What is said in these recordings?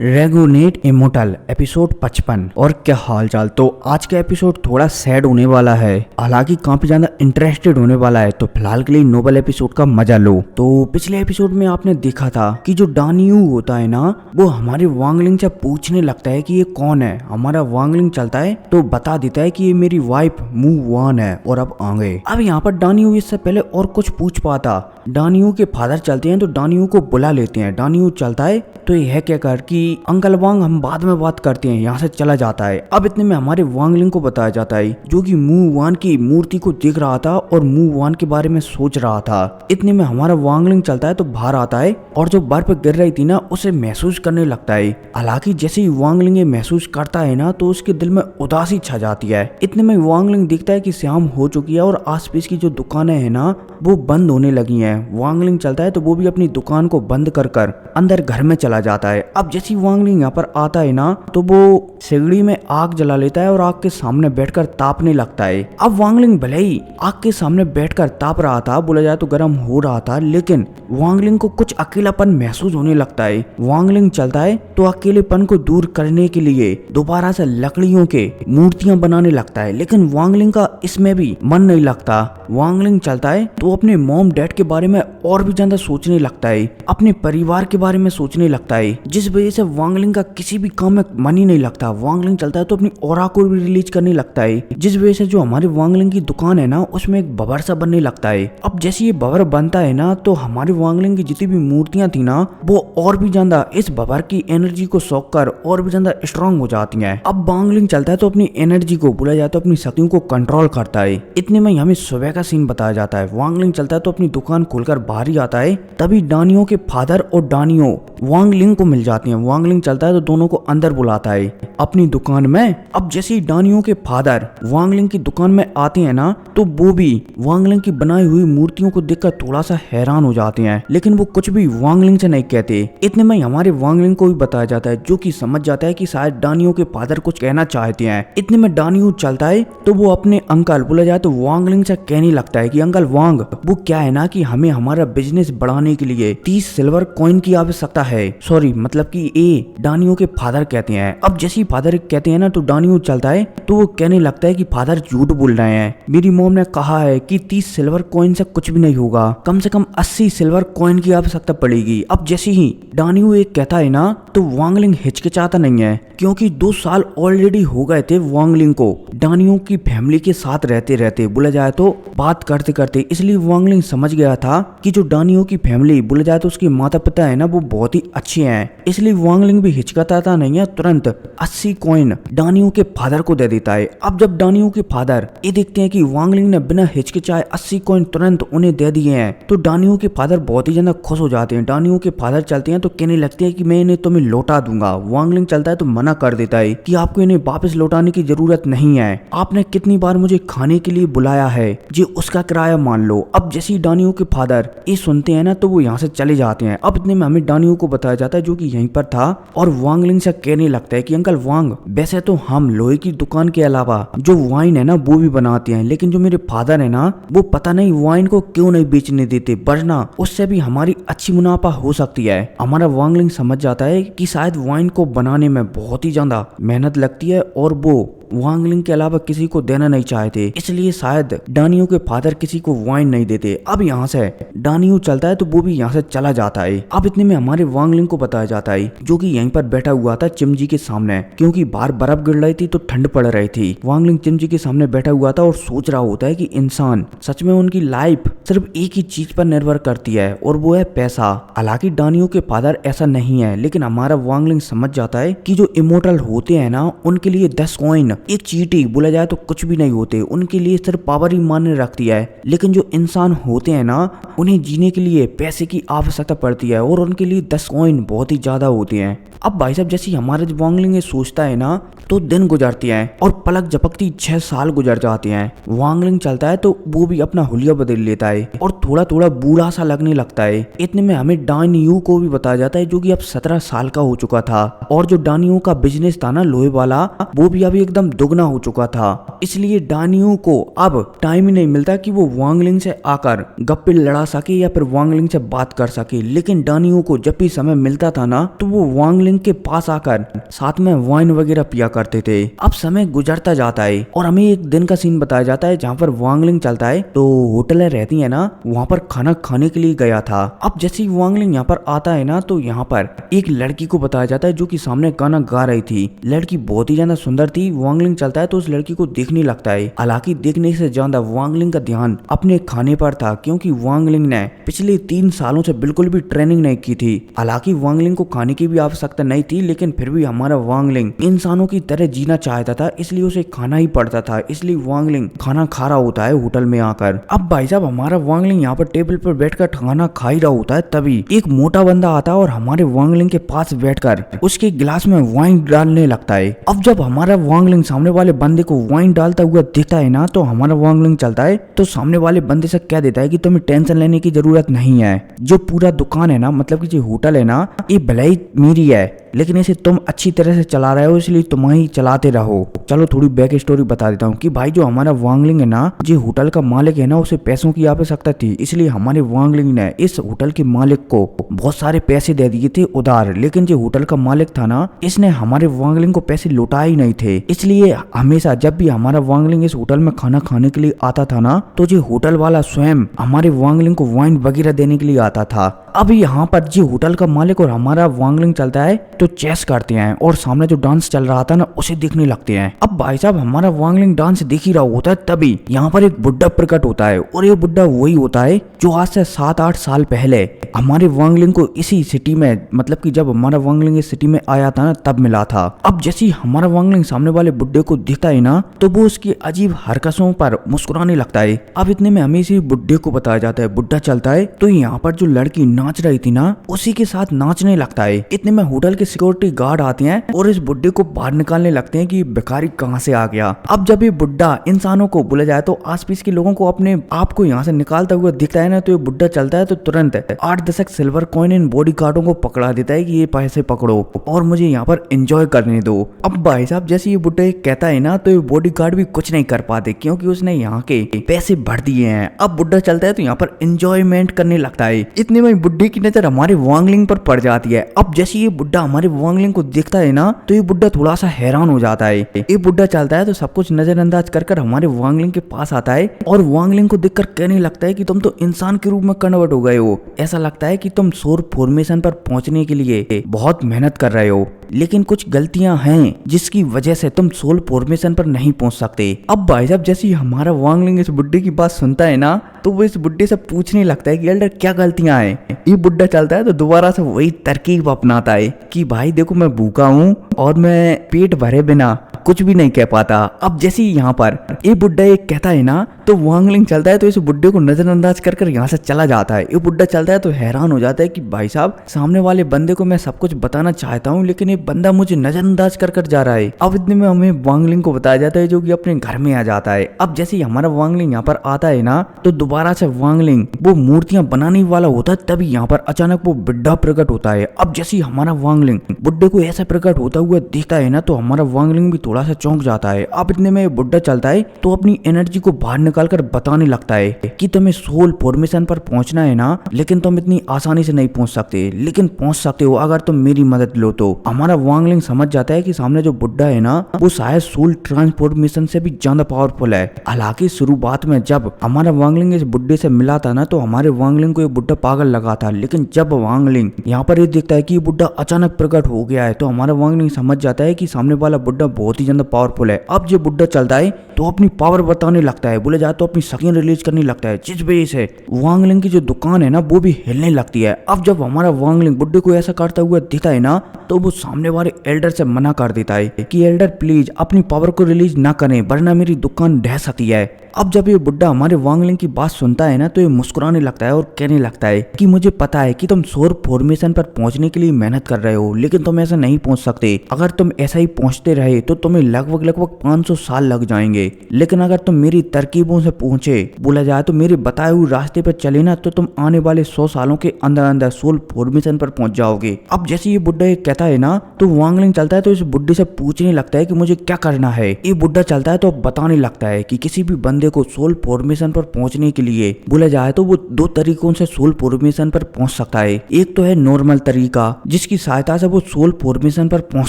रेगुनेट immortal episode 55। और क्या हाल चाल। तो आज का एपिसोड थोड़ा सैड होने वाला है, हालांकि काफी ज्यादा इंटरेस्टेड होने वाला है। तो फिलहाल के लिए नोबल एपिसोड का मजा लो। तो पिछले एपिसोड में आपने देखा था कि जो डानियू होता है ना, वो हमारे वांगलिंग से पूछने लगता है कि ये कौन है। हमारा वांगलिंग चलता है तो बता देता है कि ये मेरी वाइफ मूव वन है और अब आ गए। अब यहाँ पर डानियू इससे पहले और कुछ पूछ पाता। डानियू के फादर चलते हैं तो डानियू को बुला लेते हैं। डानियू चलता है तो यह कहकर कि अंकल वांग हम बाद में बात करते हैं, यहाँ से चला जाता है। अब इतने में हमारे वांगलिंग को बताया जाता है जो कि मूव वन की मूर्ति को देख रहा था और मूव वन के बारे में सोच रहा था। इतने में हमारा वांगलिंग चलता है तो बाहर आता है और जो बर्फ गिर रही थी ना उसे महसूस करने लगता है। हालांकि जैसे ही वांगलिंग ये महसूस करता है ना तो उसके दिल में उदासी छा जाती है। इतने में वांगलिंग दिखता है कि शाम हो चुकी है और आसपास की जो दुकानें हैं ना वो बंद होने लगी हैं। वांगलिंग चलता है तो वो भी अपनी दुकान को बंद कर अंदर घर में चला जाता है। अब जैसे वांगलिंग यहाँ पर आता है ना तो वो सिगड़ी में आग जला लेता है और आग के सामने बैठकर तापने लगता है। अब वांगलिंग भले ही आग के सामने बैठकर ताप रहा था, बोला जाए तो गर्म हो रहा था, लेकिन वांगलिंग को कुछ अकेलापन महसूस होने लगता है। वांगलिंग चलता है तो अकेलेपन को दूर करने के लिए दोबारा से लकड़ियों के मूर्तियां बनाने लगता है, लेकिन वांगलिंग का इसमें भी मन नहीं लगता। वांगलिंग चलता है तो अपने मॉम डैड के बारे में और भी ज्यादा सोचने लगता है, अपने परिवार के बारे में सोचने लगता है, जिस वजह से वांगलिंग का किसी भी काम में मन ही नहीं लगता। वांगलिंग चलता है तो अपनी ऑरा को भी रिलीज करने लगता है, जिस वजह से जो हमारे वांगलिंग की दुकान है ना उसमें एक बबर सा बनने लगता है। अब जैसे ये बबर बनता है ना तो हमारे वांगलिंग की जितनी भी मूर्तियां थी ना वो और भी ज्यादा इस बबर की एनर्जी को सोख कर और भी ज्यादा स्ट्रांग हो जाती हैं। अब वांगलिंग चलता है तो अपनी एनर्जी को, बोला जाए तो अपनी शक्तियों को कंट्रोल करता है। इतने में हमें सुबह का सीन बताया जाता है। वांगलिंग चलता है तो अपनी दुकान खोलकर बाहर ही आता है, तभी डानियो के फादर और डानियो वांगलिंग को मिल जाती हैं। वांगलिंग चलता है तो दोनों को अंदर बुलाता है अपनी दुकान में। अब जैसे ही डानियो के फादर वांगलिंग की दुकान में आते हैं ना तो वो भी वांगलिंग की बनाई हुई मूर्तियों को देखकर थोड़ा सा हैरान हो जाते हैं, लेकिन वो कुछ भी वांगलिंग से नहीं कहते। इतने में हमारे वांगलिंग को भी बताया जाता है जो कि समझ जाता है कि शायद डानियो के फादर कुछ कहना चाहते हैं। इतने में डानियो चलता है तो वो अपने अंकल, बोला जाए तो वांगलिंग से कहने लगता है कि अंकल वांग, वो क्या है ना कि हमें हमारा बिजनेस बढ़ाने के लिए 30 सिल्वर कॉइन की आवश्यकता है। सॉरी, मतलब कि ए डानियो के फादर कहते हैं। अब जैसे ही फादर कहते हैं ना तो डानियो चलता है तो वो कहने लगता है कि फादर झूठ बोल रहे हैं, मेरी मॉम ने कहा है कि 30 सिल्वर कॉइन से कुछ भी नहीं होगा, कम से कम 80 सिल्वर कॉइन की आवश्यकता पड़ेगी। अब जैसे ही डानियो एक कहता है ना तो वांगलिंग हिचकिचाता नहीं है, क्योंकि 2 साल ऑलरेडी हो गए थे वांगलिंग को डानियो की फैमिली के साथ रहते रहते, बोला जाए तो बात करते करते। इसलिए वांगलिंग समझ गया था कि जो डानियो की फैमिली, बोला जाए तो उसके माता पिता है ना वो बहुत ही अच्छे हैं। इसलिए वांगलिंग भी हिचकिचाता नहीं है, तुरंत 80 कॉइन डानियो के फादर को दे देता है। अब जब डानियो के फादर ये देखते हैं कि वांगलिंग ने बिना हिचकिचाए 80 कॉइन तुरंत उन्हें दे दिए हैं तो डानियो के फादर बहुत ही ज्यादा खुश हो जाते हैं। डानियो के फादर चलते हैं तो कहने लगते हैं कि मैं इन्हें तुम्हें लौटा दूंगा। वांगलिंग चलता है तो मना कर देता है कि आपको इन्हें वापस लौटाने की जरूरत नहीं है, आपने कितनी बार मुझे खाने के लिए बुलाया है, जी उसका किराया मान लो। अब जैसे ही डानियो के फादर ये सुनते हैं ना तो वो यहाँ से चले जाते हैं। अब इतने में हमें डानियो को बताया जाता है जो कि यहीं पर था और वांगलिंग से कहने लगता है कि अंकल वांग, वैसे तो हम लोहे की दुकान के अलावा जो वाइन है ना वो भी बनाते हैं, लेकिन जो मेरे फादर है ना वो पता नहीं वाइन को क्यों नहीं बेचने देते, वरना उससे भी हमारी अच्छी मुनाफा हो सकती है। हमारा वांगलिंग समझ जाता है कि शायद वाइन को बनाने में बहुत ही ज्यादा मेहनत लगती है और वो वांगलिंग के अलावा किसी को देना नहीं चाहते, इसलिए शायद डानियो के फादर किसी को वाइन नहीं देते। अब यहाँ से डानियो चलता है तो वो भी यहाँ से चला जाता है। अब इतने में हमारे वांगलिंग को बताया जाता है जो कि यहीं पर बैठा हुआ था चिमजी के सामने, क्योंकि बाहर बर्फ गिर रही थी तो ठंड पड़ रही थी। वांगलिंग चिमजी के सामने बैठा हुआ था और सोच रहा होता है कि इंसान सच में उनकी लाइफ सिर्फ एक ही चीज पर निर्भर करती है और वो है पैसा। हालांकि डानियो के फादर ऐसा नहीं है, लेकिन हमारा वांगलिंग समझ जाता है कि जो इमोर्टल होते हैं ना उनके लिए 10 कॉइन एक चीटी, बोला जाए तो कुछ भी नहीं होते, उनके लिए सिर्फ पावर ही मायने रखती है। लेकिन जो इंसान होते हैं ना उन्हें जीने के लिए पैसे की आवश्यकता पड़ती है और उनके लिए 10 कॉइन बहुत ही ज्यादा होते हैं। अब भाई साहब जैसे हमारे वांगलिंग ये सोचता है ना तो दिन गुजरते हैं और पलक झपकती 6 साल गुजर जाते हैं। वांगलिंग चलता है तो वो भी अपना हुलिया बदल लेता है और थोड़ा थोड़ा बूढ़ा सा लगने लगता है। इतने में हमें डानियो को भी बताया जाता है जो कि अब 17 साल का हो चुका था और जो डानियो का बिजनेस था ना लोहे वाला वो भी अभी एकदम दुगना हो चुका था। इसलिए डानियो को अब टाइम ही नहीं मिलता कि वो वांग लिंग से आकर गप्पे लड़ा सके या फिर वांग लिंग से बात कर सके। लेकिन डानियो को जब भी समय मिलता था ना तो वो वांग लिंग के पास आकर साथ में वाइन वगैरह पिया करते थे। अब समय गुजरता जाता है और हमें एक दिन का सीन बताया जाता है जहाँ पर वांग लिंग चलता है तो होटलें रहती है ना, वहाँ पर खाना खाने के लिए गया था। अब जैसे ही वांग लिंग यहाँ पर आता है ना तो यहाँ पर एक लड़की को बताया जाता है जो कि सामने गाना गा रही थी। लड़की बहुत ही ज्यादा सुंदर थी। वांग लिंग चलता है तो उस लड़की को देखने लगता है। हालांकि देखने से ज्यादा वांग लिंग का ध्यान अपने खाने पर था, क्योंकि वांग लिंग ने पिछले 3 सालों से बिल्कुल भी ट्रेनिंग नहीं की थी। हालांकि वांग लिंग को खाने की भी आवश्यकता नहीं थी, लेकिन फिर भी हमारा वांग लिंग इंसानों की तरह जीना चाहता था, इसलिए उसे खाना ही पड़ता था। इसलिए वांग लिंग खाना खा रहा होता है होटल में आकर। अब भाई साहब हमारा वांग लिंग यहाँ पर टेबल पर बैठकर खाना खा ही रहा होता है, तभी एक मोटा बंदा आता है और हमारे वांग लिंग के पास बैठकर उसके गिलास में वाइन डालने लगता है। अब जब हमारा वांग लिंग सामने वाले बंदे को वाइन डालता हुआ दिखता है ना तो हमारा वांग लिंग चलता है तो सामने वाले बंदे से कह देता है कि तुम्हें टेंशन लेने की जरूरत नहीं है। जो पूरा दुकान है ना, मतलब कि जो होटल है ना, ये भले ही मेरी है लेकिन इसे तुम अच्छी तरह से चला रहे हो, इसलिए तुम ही चलाते रहो। चलो थोड़ी बैक स्टोरी बता देता हूँ कि भाई जो हमारा वांग लिंग है ना, जो होटल का मालिक है ना, उसे पैसों की आवश्यकता थी, इसलिए हमारे वांग लिंग ने इस होटल के मालिक को बहुत सारे पैसे दे दिए थे उधार। लेकिन जो होटल का मालिक था ना, इसने हमारे वांग लिंग को पैसे लौटा ही नहीं थे। इसलिए हमेशा जब भी हमारा वांग लिंग इस होटल में खाना खाने के लिए आता था ना तो जो होटल वाला स्वयं हमारे वांग लिंग को वाइन वगैरह देने के लिए आता था। अब यहाँ पर जी होटल का मालिक और हमारा वांग लिंग चलता है तो चेस करते हैं और सामने जो डांस चल रहा था ना उसे देखने लगते हैं। अब भाई साहब हमारा वांग लिंग डांस देख ही रहा होता है, तभी यहाँ पर एक बुड्ढा प्रकट होता है और ये बुड्ढा वही होता है जो आज से 7-8 साल पहले हमारे वांग लिंग को इसी सिटी में, मतलब कि जब हमारा वांग लिंग इस सिटी में आया था ना तब मिला था। अब जैसे ही हमारा वांग लिंग सामने वाले बुड्ढे को दिखता है ना तो वो उसकी अजीब हरकतों पर मुस्कुराने लगता है। अब इतने में हमें इसी बुड्ढे को बताया जाता है। बुड्ढा चलता है तो यहाँ पर जो लड़की नाच रही थी ना उसी के साथ नाचने लगता है। इतने में होटल के सिक्योरिटी गार्ड आते हैं और इस बुड्ढे को बाहर निकालने लगते हैं कि भिखारी कहाँ से आ गया। अब जब ये बुड्ढा इंसानों को बोला जाए तो आसपास के लोगों को अपने आप को यहाँ से निकालता हुआ दिखता है ना तो ये बुड्ढा चलता है तो तुरंत 8-10 सिल्वर कॉइन इन बॉडी गार्डों को पकड़ा देता है कि ये पैसे पकड़ो और मुझे यहाँ पर एंजॉय करने दो। अब भाई साहब जैसे ये बुड्ढा कहता है ना तो ये बॉडी गार्ड भी कुछ नहीं कर पाते, क्योंकि उसने यहाँ के पैसे भर दिए हैं। अब बुड्ढा चलता है तो यहाँ पर एंजॉयमेंट करने लगता है। इतने में बुड्ढे की नजर हमारे वांग लिंग पर पड़ जाती है। अब जैसे ये बुड्ढा हमारे वांग लिंग को देखता है ना तो ये बुड्ढा थोड़ा सा हैरान हो जाता है। ये बुड्ढा चलता है तो सब कुछ नजरअंदाज कर हमारे वांग लिंग के पास आता है और वांग लिंग को देखकर कहने लगता है कि तुम तो इंसान के रूप में कन्वर्ट हो गए हो। ऐसा लगता है कि तुम सोर फॉर्मेशन पर पहुंचने के लिए बहुत मेहनत कर रहे हो, लेकिन कुछ गलतियां हैं जिसकी वजह से तुम सोल फॉर्मेशन पर नहीं पहुंच सकते। अब भाई साहब जैसे ही हमारा वांग लिंग इस बुड्ढे की बात सुनता है ना तो वो इस बुड्ढे से पूछने लगता है कि एल्डर क्या गलतियां हैं। ये बुड्ढा चलता है तो दोबारा से वही तरकीब अपनाता है कि भाई देखो मैं भूखा हूँ और मैं पेट भरे बिना कुछ भी नहीं कह पाता। अब जैसे ही यहाँ पर ये बुड्ढा एक कहता है ना तो वांग लिंग चलता है तो इस बुड्ढे को नजरअंदाज कर यहाँ से चला जाता है। ये बुड्ढा चलता है तो हैरान हो जाता है कि भाई साहब सामने वाले बंदे को मैं सब कुछ बताना चाहता हूँ लेकिन ये बंदा मुझे नजरअंदाज कर जा रहा है। अब इतने में हमें वांग लिंग को बताया जाता है जो कि अपने घर में आ जाता है। अब जैसे ही हमारा वांग लिंग यहाँ पर आता है ना तो दोबारा से वांग लिंग वो मूर्तियां बनाने वाला होता है, तभी यहाँ पर अचानक वो बुड्ढा प्रकट होता है। अब जैसे ही हमारा वांग लिंग बुड्ढे को ऐसा प्रकट होता हुआ देखता है ना तो हमारा वांग लिंग भी थोड़ा सा चौंक जाता है। अब इतने में बुड्ढा चलता है तो अपनी एनर्जी को बाहर निकाल कर बताने लगता है कि तुम्हें सोल फॉर्मेशन पर पहुंचना है ना, लेकिन तुम इतनी आसानी से नहीं पहुंच सकते, लेकिन पहुंच सकते हो अगर तुम मेरी मदद लो तो। हमारा वांग लिंग समझ जाता है कि सामने जो बुड्ढा है ना वो शायद सोल ट्रांसफॉर्मेशन से भी ज्यादा पावरफुल है। हालांकि शुरुआत में जब हमारा वांग लिंग इस बुड्ढे से मिला था ना तो हमारे वांग लिंग को ये बुड्ढा पागल लगा था, लेकिन जब वांग लिंग यहाँ पर ये देखता है कि ये बुड्ढा अचानक प्रकट हो गया है तो हमारा वांग लिंग समझ जाता है कि सामने वाला बुड्ढा बहुत ही ज्यादा पावरफुल है। अब जो बुड्ढा चलता है तो अपनी पावर बताने लगता है, बोले जाए तो अपनी शक्तियां रिलीज करने लगता है, जिस वजह से वांग लिंग की जो दुकान है ना वो भी हिलने लगती है। अब जब हमारा वांग लिंग बुड्ढे को ऐसा करता हुआ दिखता है ना तो वो सामने वाले एल्डर से मना कर देता है कि एल्डर प्लीज अपनी पावर को रिलीज ना करें वरना मेरी दुकान ढह सकती है। अब जब ये बुड्ढा हमारे वांग लिंग की बात सुनता है ना तो ये मुस्कुराने लगता है और कहने लगता है कि मुझे पता है कि तुम सोर फॉर्मेशन पर पहुंचने के लिए मेहनत कर रहे हो, लेकिन तुम ऐसा नहीं पहुंच सकते। अगर तुम ऐसा ही पहुंचते रहे तो तुम्हें लगभग लगभग 500 साल लग जाएंगे, लेकिन अगर तुम मेरी तरकीबों से पहुंचे, बोला जाए तो मेरे बताए हुए रास्ते पर चले ना, तो तुम आने वाले 100 सालों के अंदर अंदर सोल फॉर्मेशन पर पहुंच जाओगे। अब जैसे ये बुड्ढा ये कहता है ना, तो वांगलिंग चलता है तो इस बुड्ढे से पूछने लगता है कि मुझे क्या करना है। ये बुड्ढा चलता है तो बताने लगता है कि किसी भी बंदे को सोल फॉर्मेशन पर पहुंचने के लिए बोला जाए तो वो 2 तरीकों से सोल फॉर्मेशन पर पहुंच सकता है। एक तो है नॉर्मल तरीका, जिसकी सहायता से वो सोल फॉर्मेशन पर पहुंच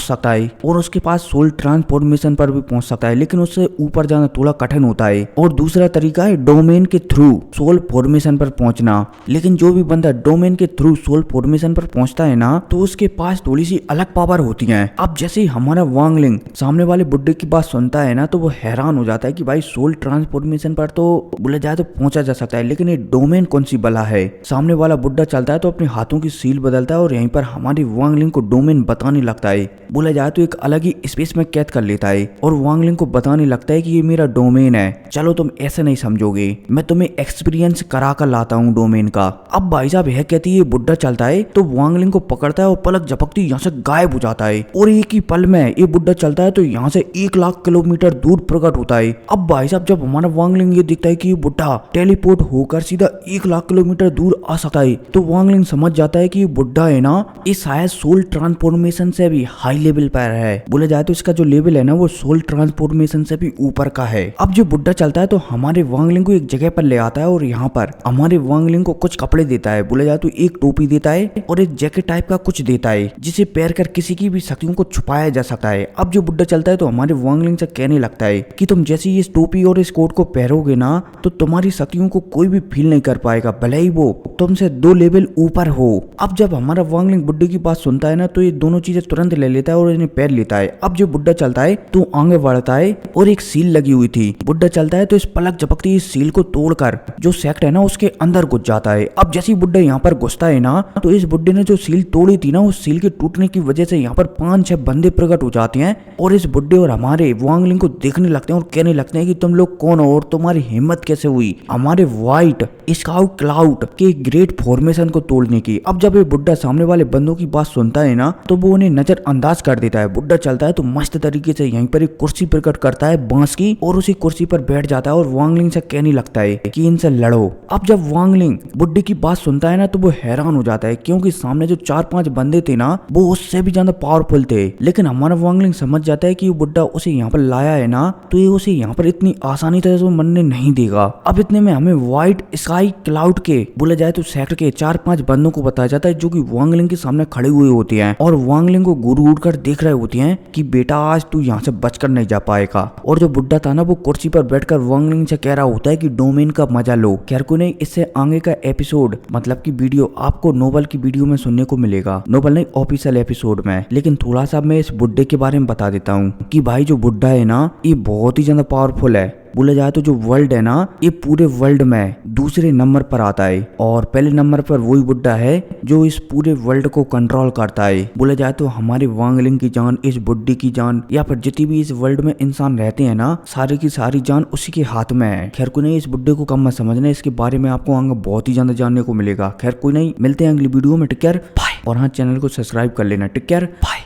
सकता है, और उसके पास सोल ट्रांसफॉर्मेशन पर भी पहुंच सकता है, लेकिन उससे ऊपर जाना थोड़ा कठिन होता है। और दूसरा तरीका है डोमेन के थ्रू सोल फॉर्मेशन पर पहुंचना। लेकिन जो भी बंदा डोमेन के थ्रू सोल फॉर्मेशन पर पहुंचता है ना, तो उसके पास थोड़ी सी अलग पावर होती है। अब जैसे ही हमारा वांगलिंग सामने वाले बुड्ढे की बात सुनता है ना, तो वो हैरान हो जाता है कि भाई सोल ट्रांसफॉर्मेशन पर तो बोला जाए तो पहुंचा जा सकता है, लेकिन ये डोमेन कौन सी बला है। सामने वाला बुड्ढा चलता है तो अपने हाथों की सील बदलता है और यहीं पर हमारी वांगलिंग को डोमेन बताने लगता है। बोला जाए तो एक अलग ही स्पेस में कैद कर लेता है और वांगलिंग को बताने लगता है कि ये मेरा डोमेन है। चलो तुम ऐसे नहीं समझोगे, मैं तुम्हें एक्सपीरियंस करा कर लाता हूँ डोमेन का। अब भाई साहब यह कहती है, ये बुड्ढा चलता है तो वांगलिंग को पकड़ता है और पलक झपकती यहाँ से गायब हो जाता है, और एक ही पल में ये बुड्ढा चलता है तो यहाँ से 1 लाख किलोमीटर दूर प्रकट होता है। अब भाई साहब जब हमारा वांगलिंग ये दिखता है कि ये बुड्ढा टेलीपोर्ट होकर सीधा 1 लाख किलोमीटर दूर आ सकता है, तो वांगलिंग समझ जाता है कि ये बुड्ढा है ना, ये शायद सोल ट्रांसफॉर्मेशन से भी हाई लेवल पर है। बोला जाए तो इसका जो लेवल है ना, वो सोल ट्रांसफॉर्मेशन से भी ऊपर का है। अब जो बुड्ढा चलता है तो हमारे वांगलिंग को एक जगह पर ले आता है और यहाँ पर हमारे वांगलिंग को कुछ कपड़े देता है। बोला जाए तो एक टोपी देता है और एक जैकेट टाइप का कुछ देता है, जिसे पहन कर किसी की भी शक्तियों को छुपाया जा सकता है। अब जो बुड्ढा चलता है तो हमारे वांगलिंग से कहने लगता है कि तुम जैसे ही इस टोपी और इस कोट को पहनोगे ना, तो तुम्हारी शक्तियों को कोई भी फील नहीं कर पाएगा, भले ही वो तुमसे 2 लेवल ऊपर हो। अब जब हमारा वांगलिंग बुड्ढे की बात सुनता है ना, तो ये दोनों चीजें तुरंत ले लेता है और इन्हें पहन लेता है। अब जो बुड्ढा चलता है तो आगे बढ़ता है और एक सील लगी हुई थी। बुड्ढा चलता है तो इस पलक झपकती इस सील को तोड़कर जो सेक्ट है ना, उसके अंदर घुस जाता है। अब जैसे ही बुड्ढा यहाँ पर घुसता है ना, तो इस बुड्ढे ने जो सील तोड़ी थी ना, उस सील के टूटने की वजह से यहाँ पर 5-6 बंदे प्रकट हो जाते हैं और इस बुड्ढे और हमारे वांगलिंग को देखने लगते हैं और कहने लगते हैं कि तुम लोग कौन हो और तुम्हारी हिम्मत कैसे हुई हमारे व्हाइट स्काउट क्लाउड के ग्रेट फॉर्मेशन को तोड़ने की। अब जब ये बुड्ढा सामने वाले बंदों की बात सुनता है ना, तो वो उन्हें नजरअंदाज कर देता है। बुड्ढा चलता है तो मस्त तरीके से यहीं पर एक कुर्सी प्रकट करता है बांस की, और उसी कुर्सी पर बैठ जाता है और वांगलिंग से कहने लगता है कि इनसे लड़ो। अब जब वांगलिंग बुड्ढे की बात सुनता है ना, तो वो हैरान हो जाता है, क्योंकि सामने जो 4-5 बंदे थे ना, वो उससे भी ज्यादा पावरफुल थे। लेकिन हमारा वांगलिंग समझ जाता है कि ये बुड्ढा उसे यहाँ पर लाया है ना, तो ये उसे यहाँ पर इतनी आसानी से मरने नहीं देगा। अब इतने में हमें व्हाइट स्काई क्लाउड के बोला जाए तो सेक्टर के 4-5 बंदों को बताया जाता है, जो कि वांगलिंग के सामने खड़े हुए होते हैं और वांगलिंग को घूर घूर कर देख रहे होते हैं कि बेटा आज तू यहाँ से बचकर नहीं जा पाएगा। और जो बुड्ढा था ना, वो कुर्सी पर बैठकर वांगलिंग से कह रहा होता है कि डोमेन का मजा लो। खैर कोई नहीं, इससे आगे का एपिसोड मतलब की वीडियो आपको नोबल की वीडियो में सुनने को मिलेगा, नोबल नहीं ऑफिशियल एपिसोड में। लेकिन थोड़ा सा मैं इस बुड्ढे के बारे में बता देता हूँ कि भाई जो बुड्ढा है ना, ये बहुत ही ज्यादा पावरफुल है। बोला जाए तो जो वर्ल्ड है ना, ये पूरे वर्ल्ड में दूसरे नंबर पर आता है, और पहले नंबर पर वही बुड्ढा है जो इस पूरे वर्ल्ड को कंट्रोल करता है। बोला जाए तो हमारे वांगलिंग की जान, इस बुड्ढे की जान, या फिर जितनी भी इस वर्ल्ड में इंसान रहते हैं ना, सारी की सारी जान उसी के हाथ में है। खैर कोई नहीं, इस बुड्ढे को कम मत समझना, इसके बारे में आपको आगे बहुत ही ज्यादा जानने को मिलेगा। खैर कोई नहीं, मिलते हैं अगली वीडियो में। Take care, bye. और हाँ, चैनल को सब्सक्राइब कर लेना। Take care, bye.